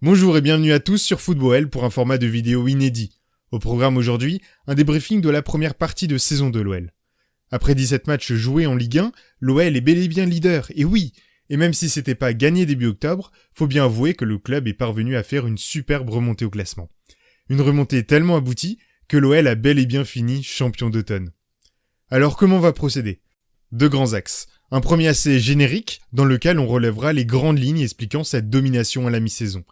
Bonjour et bienvenue à tous sur Football pour un format de vidéo inédit. Au programme aujourd'hui, un débriefing de la première partie de saison de l'OL. Après 17 matchs joués en Ligue 1, l'OL est bel et bien leader, et oui, et même si c'était pas gagné début octobre, faut bien avouer que le club est parvenu à faire une superbe remontée au classement. Une remontée tellement aboutie que l'OL a bel et bien fini champion d'automne. Alors comment on va procéder ? Deux grands axes. Un premier assez générique, dans lequel on relèvera les grandes lignes expliquant cette domination à la mi-saison.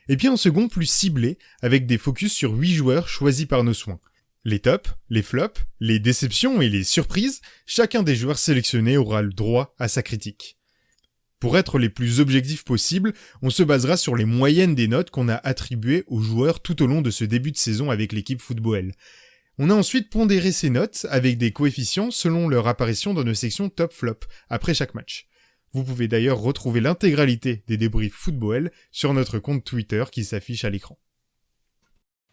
Et puis un second plus ciblé, avec des focus sur 8 joueurs choisis par nos soins. Les tops, les flops, les déceptions et les surprises, chacun des joueurs sélectionnés aura le droit à sa critique. Pour être les plus objectifs possibles, on se basera sur les moyennes des notes qu'on a attribuées aux joueurs tout au long de ce début de saison avec l'équipe Football. On a ensuite pondéré ces notes avec des coefficients selon leur apparition dans nos sections top-flop après chaque match. Vous pouvez d'ailleurs retrouver l'intégralité des débriefs Football sur notre compte Twitter qui s'affiche à l'écran.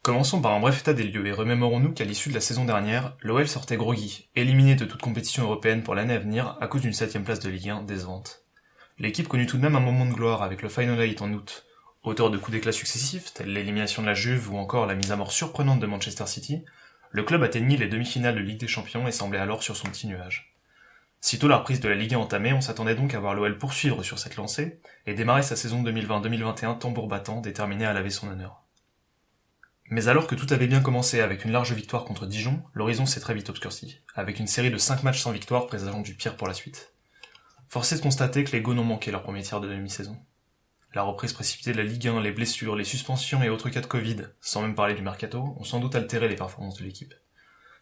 Commençons par un bref état des lieux et remémorons-nous qu'à l'issue de la saison dernière, l'OL sortait groggy, éliminé de toute compétition européenne pour l'année à venir à cause d'une 7ème place de Ligue 1 décevante. L'équipe connut tout de même un moment de gloire avec le Final 8 en août. Auteur de coups d'éclat successifs, tels l'élimination de la Juve ou encore la mise à mort surprenante de Manchester City, le club atteignit les demi-finales de Ligue des Champions et semblait alors sur son petit nuage. Sitôt la reprise de la Ligue 1 entamée, on s'attendait donc à voir l'OL poursuivre sur cette lancée et démarrer sa saison 2020-2021 tambour battant, déterminé à laver son honneur. Mais alors que tout avait bien commencé avec une large victoire contre Dijon, l'horizon s'est très vite obscurci, avec une série de 5 matchs sans victoire présageant du pire pour la suite. Force est de constater que les Gaunes ont manqué leur premier tiers de demi-saison. La reprise précipitée de la Ligue 1, les blessures, les suspensions et autres cas de Covid, sans même parler du mercato, ont sans doute altéré les performances de l'équipe.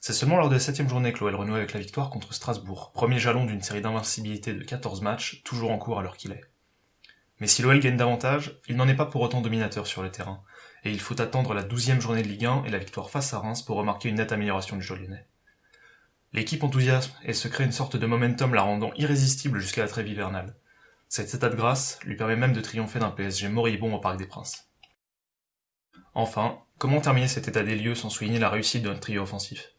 C'est seulement lors de la 7ème journée que l'OL renoue avec la victoire contre Strasbourg, premier jalon d'une série d'invincibilité de 14 matchs, toujours en cours à l'heure qu'il est. Mais si l'OL gagne davantage, il n'en est pas pour autant dominateur sur le terrain, et il faut attendre la 12ème journée de Ligue 1 et la victoire face à Reims pour remarquer une nette amélioration du jeu lyonnais. L'équipe enthousiasme et se crée une sorte de momentum la rendant irrésistible jusqu'à la trêve hivernale. Cet état de grâce lui permet même de triompher d'un PSG moribond au Parc des Princes. Enfin, comment terminer cet état des lieux sans souligner la réussite de notre trio offensif ?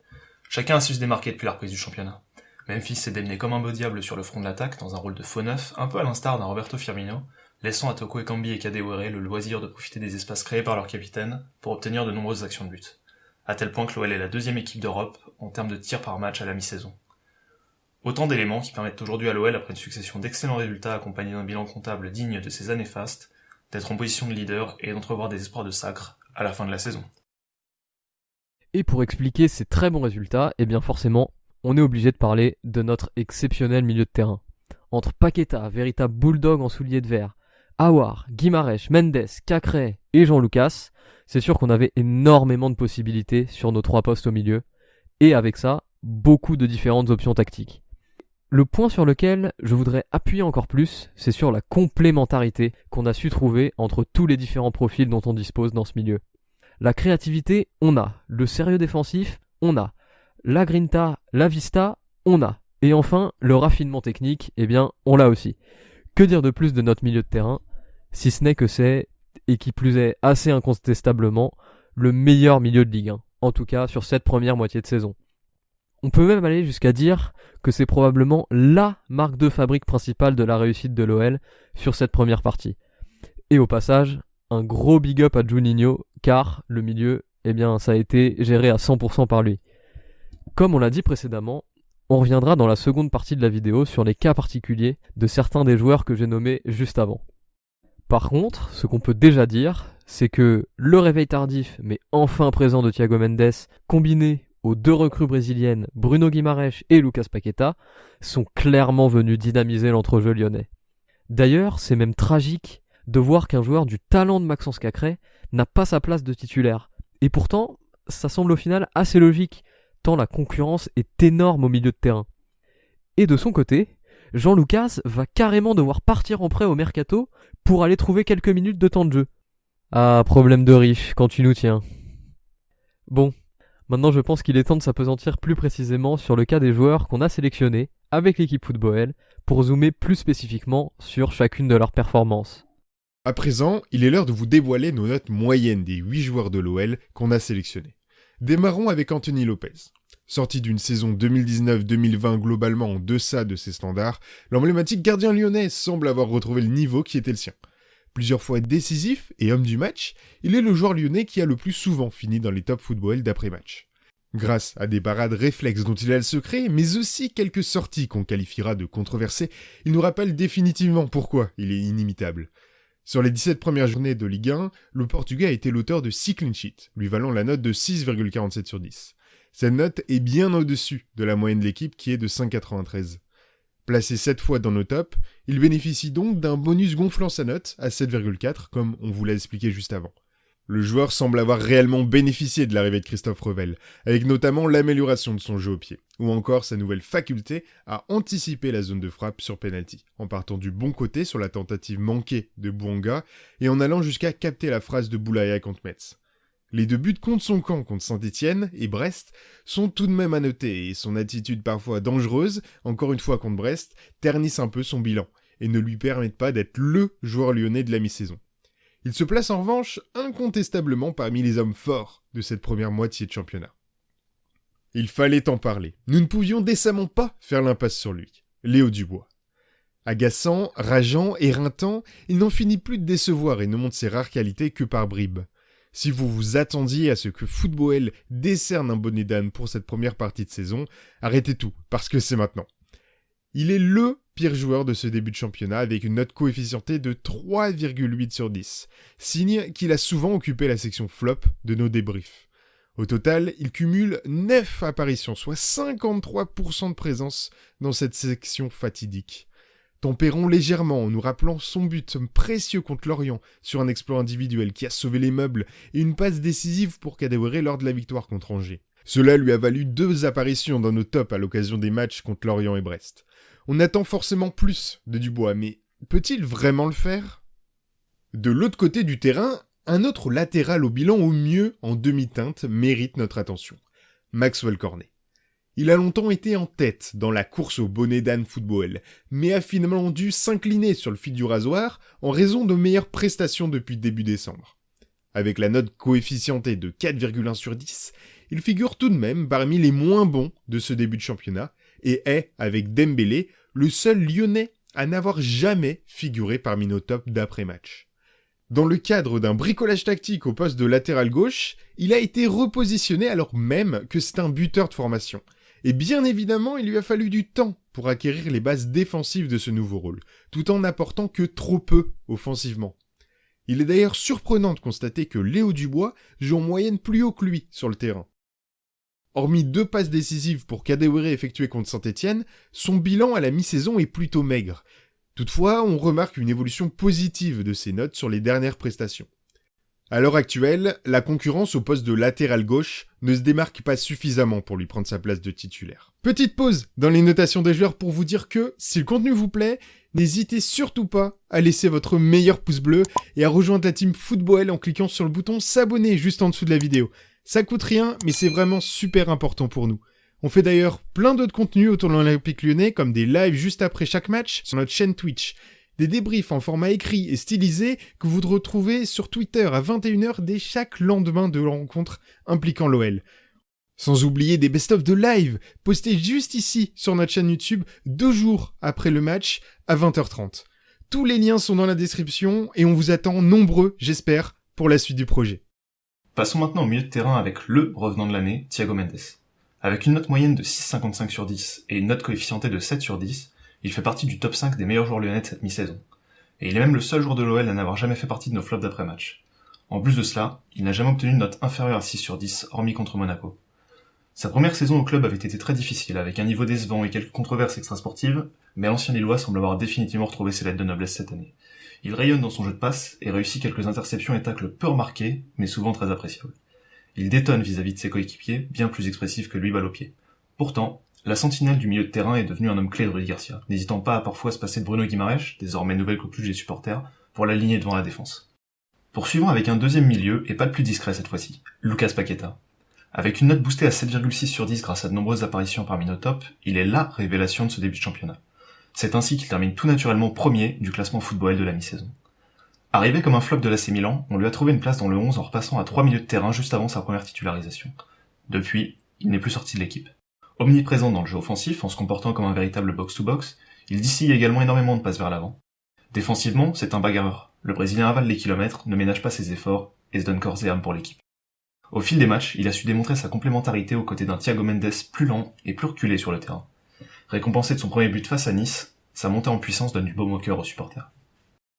Chacun a su se démarquer depuis la reprise du championnat. Memphis s'est démené comme un beau diable sur le front de l'attaque dans un rôle de faux neuf, un peu à l'instar d'un Roberto Firmino, laissant à Toko Ekambi et Kadewere le loisir de profiter des espaces créés par leur capitaine pour obtenir de nombreuses actions de but. À tel point que l'OL est la 2ème équipe d'Europe en termes de tirs par match à la mi-saison. Autant d'éléments qui permettent aujourd'hui à l'OL, après une succession d'excellents résultats accompagnés d'un bilan comptable digne de ses années fastes, d'être en position de leader et d'entrevoir des espoirs de sacre à la fin de la saison. Et pour expliquer ces très bons résultats, eh bien forcément, on est obligé de parler de notre exceptionnel milieu de terrain. Entre Paqueta, véritable bulldog en souliers de verre, Aouar, Guimarães, Mendes, Cacré et Jean Lucas, c'est sûr qu'on avait énormément de possibilités sur nos 3 postes au milieu, et avec ça, beaucoup de différentes options tactiques. Le point sur lequel je voudrais appuyer encore plus, c'est sur la complémentarité qu'on a su trouver entre tous les différents profils dont on dispose dans ce milieu. La créativité, on a. Le sérieux défensif, on a. La grinta, la vista, on a. Et enfin, le raffinement technique, eh bien, on l'a aussi. Que dire de plus de notre milieu de terrain, si ce n'est que c'est, et qui plus est assez incontestablement, le meilleur milieu de Ligue 1, en tout cas sur cette première moitié de saison. On peut même aller jusqu'à dire que c'est probablement LA marque de fabrique principale de la réussite de l'OL sur cette première partie. Et au passage, un gros big up à Juninho, car le milieu, eh bien, ça a été géré à 100% par lui. Comme on l'a dit précédemment, on reviendra dans la seconde partie de la vidéo sur les cas particuliers de certains des joueurs que j'ai nommés juste avant. Par contre, ce qu'on peut déjà dire, c'est que le réveil tardif, mais enfin présent de Thiago Mendes, combiné aux 2 recrues brésiliennes, Bruno Guimarães et Lucas Paqueta, sont clairement venus dynamiser l'entrejeu lyonnais. D'ailleurs, c'est même tragique de voir qu'un joueur du talent de Maxence Cacré n'a pas sa place de titulaire. Et pourtant, ça semble au final assez logique, tant la concurrence est énorme au milieu de terrain. Et de son côté, Jean Lucas va carrément devoir partir en prêt au mercato pour aller trouver quelques minutes de temps de jeu. Ah, problème de riche, quand tu nous tiens. Bon, maintenant je pense qu'il est temps de s'appesantir plus précisément sur le cas des joueurs qu'on a sélectionnés avec l'équipe Football pour zoomer plus spécifiquement sur chacune de leurs performances. À présent, il est l'heure de vous dévoiler nos notes moyennes des 8 joueurs de l'OL qu'on a sélectionnés. Démarrons avec Anthony Lopez. Sorti d'une saison 2019-2020 globalement en deçà de ses standards, l'emblématique gardien lyonnais semble avoir retrouvé le niveau qui était le sien. Plusieurs fois décisif et homme du match, il est le joueur lyonnais qui a le plus souvent fini dans les top football d'après-match. Grâce à des parades réflexes dont il a le secret, mais aussi quelques sorties qu'on qualifiera de controversées, il nous rappelle définitivement pourquoi il est inimitable. Sur les 17 premières journées de Ligue 1, le Portugais a été l'auteur de 6 clean sheets, lui valant la note de 6,47 sur 10. Cette note est bien au-dessus de la moyenne de l'équipe qui est de 5,93. Placé 7 fois dans nos tops, il bénéficie donc d'un bonus gonflant sa note à 7,4 comme on vous l'a expliqué juste avant. Le joueur semble avoir réellement bénéficié de l'arrivée de Christophe Revel, avec notamment l'amélioration de son jeu au pied, ou encore sa nouvelle faculté à anticiper la zone de frappe sur penalty, en partant du bon côté sur la tentative manquée de Bouanga et en allant jusqu'à capter la phrase de Boulaya contre Metz. Les 2 buts contre son camp contre Saint-Étienne et Brest sont tout de même à noter, et son attitude parfois dangereuse, encore une fois contre Brest, ternissent un peu son bilan, et ne lui permettent pas d'être LE joueur lyonnais de la mi-saison. Il se place en revanche incontestablement parmi les hommes forts de cette première moitié de championnat. Il fallait en parler. Nous ne pouvions décemment pas faire l'impasse sur lui. Léo Dubois. Agaçant, rageant, éreintant, il n'en finit plus de décevoir et ne montre ses rares qualités que par bribes. Si vous vous attendiez à ce que Football décerne un bonnet d'âne pour cette première partie de saison, arrêtez tout, parce que c'est maintenant. Il est LE pire joueur de ce début de championnat avec une note coefficientée de 3,8 sur 10, signe qu'il a souvent occupé la section flop de nos débriefs. Au total, il cumule 9 apparitions, soit 53% de présence dans cette section fatidique. Tempérons légèrement en nous rappelant son but précieux contre Lorient sur un exploit individuel qui a sauvé les meubles et une passe décisive pour Kadewere lors de la victoire contre Angers. Cela lui a valu 2 apparitions dans nos tops à l'occasion des matchs contre Lorient et Brest. On attend forcément plus de Dubois, mais peut-il vraiment le faire ? De l'autre côté du terrain, un autre latéral au bilan au mieux en demi-teinte mérite notre attention. Maxwell Cornet. Il a longtemps été en tête dans la course au bonnet d'âne football, mais a finalement dû s'incliner sur le fil du rasoir en raison de meilleures prestations depuis début décembre. Avec la note coefficientée de 4,1 sur 10, il figure tout de même parmi les moins bons de ce début de championnat, et est, avec Dembélé, le seul Lyonnais à n'avoir jamais figuré parmi nos tops d'après-match. Dans le cadre d'un bricolage tactique au poste de latéral gauche, il a été repositionné alors même que c'est un buteur de formation. Et bien évidemment, il lui a fallu du temps pour acquérir les bases défensives de ce nouveau rôle, tout en n'apportant que trop peu offensivement. Il est d'ailleurs surprenant de constater que Léo Dubois joue en moyenne plus haut que lui sur le terrain. Hormis 2 passes décisives pour Kadewere effectuées contre Saint-Étienne, son bilan à la mi-saison est plutôt maigre. Toutefois, on remarque une évolution positive de ses notes sur les dernières prestations. À l'heure actuelle, la concurrence au poste de latéral gauche ne se démarque pas suffisamment pour lui prendre sa place de titulaire. Petite pause dans les notations des joueurs pour vous dire que, si le contenu vous plaît, n'hésitez surtout pas à laisser votre meilleur pouce bleu et à rejoindre la team Football en cliquant sur le bouton s'abonner juste en dessous de la vidéo. Ça coûte rien, mais c'est vraiment super important pour nous. On fait d'ailleurs plein d'autres contenus autour de l'Olympique Lyonnais, comme des lives juste après chaque match sur notre chaîne Twitch, des débriefs en format écrit et stylisé que vous retrouvez sur Twitter à 21h dès chaque lendemain de rencontre impliquant l'OL. Sans oublier des best-of de live, postés juste ici sur notre chaîne YouTube 2 jours après le match à 20h30. Tous les liens sont dans la description et on vous attend nombreux, j'espère, pour la suite du projet. Passons maintenant au milieu de terrain avec le revenant de l'année, Thiago Mendes. Avec une note moyenne de 6,55 sur 10 et une note coefficientée de 7 sur 10, il fait partie du top 5 des meilleurs joueurs lyonnais de cette mi-saison. Et il est même le seul joueur de l'OL à n'avoir jamais fait partie de nos flops d'après-match. En plus de cela, il n'a jamais obtenu une note inférieure à 6 sur 10, hormis contre Monaco. Sa première saison au club avait été très difficile, avec un niveau décevant et quelques controverses extrasportives, mais l'ancien Lillois semble avoir définitivement retrouvé ses lettres de noblesse cette année. Il rayonne dans son jeu de passe et réussit quelques interceptions et tacles peu remarqués, mais souvent très appréciables. Il détonne vis-à-vis de ses coéquipiers, bien plus expressifs que lui balle au pied. Pourtant, la sentinelle du milieu de terrain est devenue un homme clé de Rudy Garcia, n'hésitant pas à parfois se passer de Bruno Guimaraes, désormais nouvelle coqueluche des supporters, pour l'aligner devant la défense. Poursuivons avec un deuxième milieu, et pas le plus discret cette fois-ci, Lucas Paqueta. Avec une note boostée à 7,6 sur 10 grâce à de nombreuses apparitions parmi nos tops, il est la révélation de ce début de championnat. C'est ainsi qu'il termine tout naturellement premier du classement football de la mi-saison. Arrivé comme un flop de l'AC Milan, on lui a trouvé une place dans le 11 en repassant à 3 milieux de terrain juste avant sa première titularisation. Depuis, il n'est plus sorti de l'équipe. Omniprésent dans le jeu offensif, en se comportant comme un véritable box-to-box, il distille également énormément de passes vers l'avant. Défensivement, c'est un bagarreur. le Brésilien avale les kilomètres, ne ménage pas ses efforts et se donne corps et âme pour l'équipe. Au fil des matchs, il a su démontrer sa complémentarité aux côtés d'un Thiago Mendes plus lent et plus reculé sur le terrain. Récompensé de son premier but face à Nice, sa montée en puissance donne du baume au cœur aux supporters.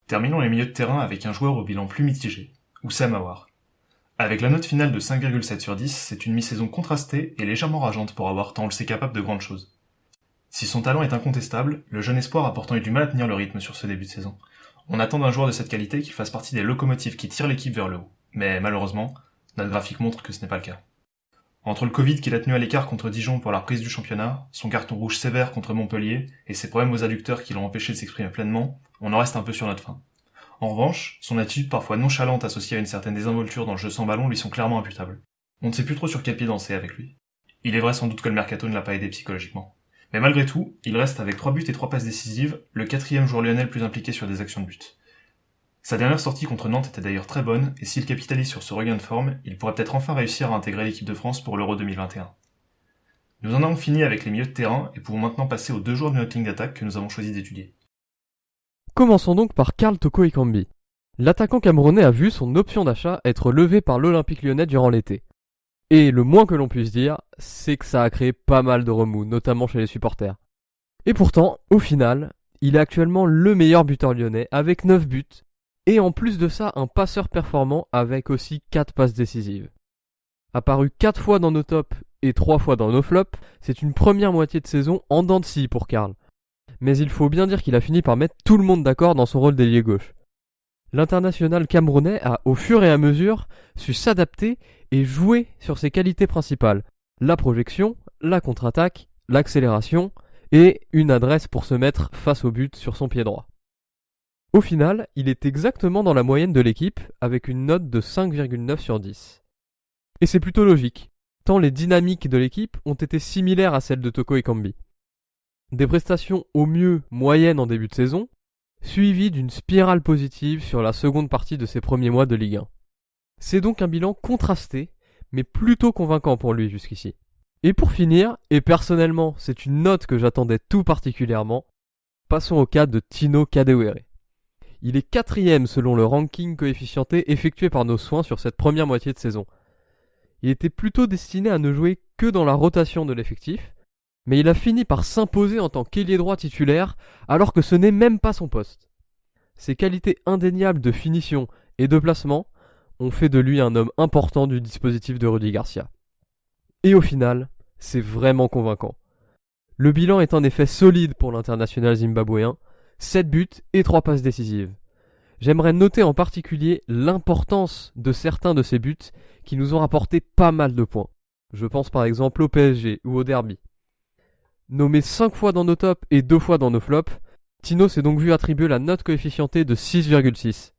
Terminons les milieux de terrain avec un joueur au bilan plus mitigé, Oussem Aouar. Avec la note finale de 5,7 sur 10, c'est une mi-saison contrastée et légèrement rageante pour Aouar tant on le sait capable de grandes choses. Si son talent est incontestable, le jeune espoir a pourtant eu du mal à tenir le rythme sur ce début de saison. On attend d'un joueur de cette qualité qu'il fasse partie des locomotives qui tirent l'équipe vers le haut. Mais malheureusement, notre graphique montre que ce n'est pas le cas. Entre le Covid qui l'a tenu à l'écart contre Dijon pour la reprise du championnat, son carton rouge sévère contre Montpellier et ses problèmes aux adducteurs qui l'ont empêché de s'exprimer pleinement, on en reste un peu sur notre faim. En revanche, son attitude parfois nonchalante associée à une certaine désinvolture dans le jeu sans ballon lui sont clairement imputables. On ne sait plus trop sur quel pied danser avec lui. Il est vrai sans doute que le mercato ne l'a pas aidé psychologiquement. Mais malgré tout, il reste avec 3 buts et 3 passes décisives, le 4e joueur lyonnais le plus impliqué sur des actions de but. Sa dernière sortie contre Nantes était d'ailleurs très bonne, et s'il capitalise sur ce regain de forme, il pourrait peut-être enfin réussir à intégrer l'équipe de France pour l'Euro 2021. Nous en avons fini avec les milieux de terrain, et pouvons maintenant passer aux 2 joueurs de notre ligne d'attaque que nous avons choisi d'étudier. Commençons donc par Karl Toko Ekambi. L'attaquant camerounais a vu son option d'achat être levée par l'Olympique lyonnais durant l'été. Et le moins que l'on puisse dire, c'est que ça a créé pas mal de remous, notamment chez les supporters. Et pourtant, au final, il est actuellement le meilleur buteur lyonnais avec 9 buts, et en plus de ça, un passeur performant avec aussi 4 passes décisives. Apparu 4 fois dans nos tops et 3 fois dans nos flops, c'est une première moitié de saison en dents de scie pour Karl. Mais il faut bien dire qu'il a fini par mettre tout le monde d'accord dans son rôle d'ailier gauche. L'international camerounais a, au fur et à mesure, su s'adapter et jouer sur ses qualités principales. La projection, la contre-attaque, l'accélération et une adresse pour se mettre face au but sur son pied droit. Au final, il est exactement dans la moyenne de l'équipe avec une note de 5,9 sur 10. Et c'est plutôt logique, tant les dynamiques de l'équipe ont été similaires à celles de Toko Ekambi. Des prestations au mieux moyennes en début de saison, suivies d'une spirale positive sur la seconde partie de ses premiers mois de Ligue 1. C'est donc un bilan contrasté, mais plutôt convaincant pour lui jusqu'ici. Et pour finir, et personnellement c'est une note que j'attendais tout particulièrement, passons au cas de Tino Kadewere. Il est 4e selon le ranking coefficienté effectué par nos soins sur cette première moitié de saison. Il était plutôt destiné à ne jouer que dans la rotation de l'effectif, mais il a fini par s'imposer en tant qu'ailier droit titulaire alors que ce n'est même pas son poste. Ses qualités indéniables de finition et de placement ont fait de lui un homme important du dispositif de Rudy Garcia. Et au final, c'est vraiment convaincant. Le bilan est en effet solide pour l'international zimbabwéen, 7 buts et 3 passes décisives. J'aimerais noter en particulier l'importance de certains de ces buts qui nous ont rapporté pas mal de points. Je pense par exemple au PSG ou au Derby. Nommé 5 fois dans nos tops et 2 fois dans nos flops, Tino s'est donc vu attribuer la note coefficientée de 6,6.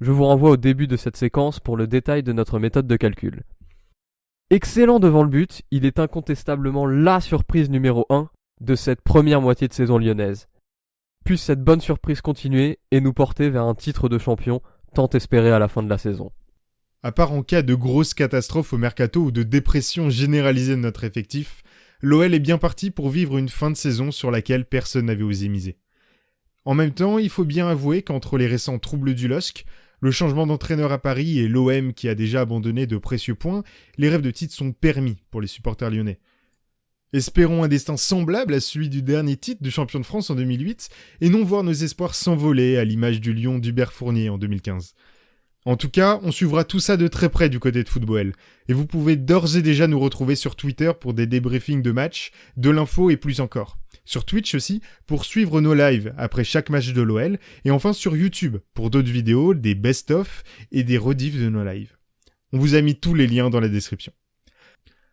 Je vous renvoie au début de cette séquence pour le détail de notre méthode de calcul. Excellent devant le but, il est incontestablement la surprise numéro 1 de cette première moitié de saison lyonnaise. Puisse cette bonne surprise continuer et nous porter vers un titre de champion tant espéré à la fin de la saison. À part en cas de grosse catastrophe au mercato ou de dépression généralisée de notre effectif, l'OL est bien parti pour vivre une fin de saison sur laquelle personne n'avait osé miser. En même temps, il faut bien avouer qu'entre les récents troubles du LOSC, le changement d'entraîneur à Paris et l'OM qui a déjà abandonné de précieux points, les rêves de titre sont permis pour les supporters lyonnais. Espérons un destin semblable à celui du dernier titre de champion de France en 2008 et non voir nos espoirs s'envoler à l'image du Lyon d'Hubert Fournier en 2015. En tout cas, on suivra tout ça de très près du côté de Football et vous pouvez d'ores et déjà nous retrouver sur Twitter pour des débriefings de matchs, de l'info et plus encore. Sur Twitch aussi pour suivre nos lives après chaque match de l'OL et enfin sur YouTube pour d'autres vidéos, des best-of et des rediffs de nos lives. On vous a mis tous les liens dans la description.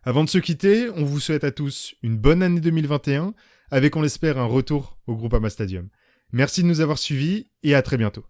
Avant de se quitter, on vous souhaite à tous une bonne année 2021 avec on l'espère un retour au Groupama Stadium. Merci de nous avoir suivis et à très bientôt.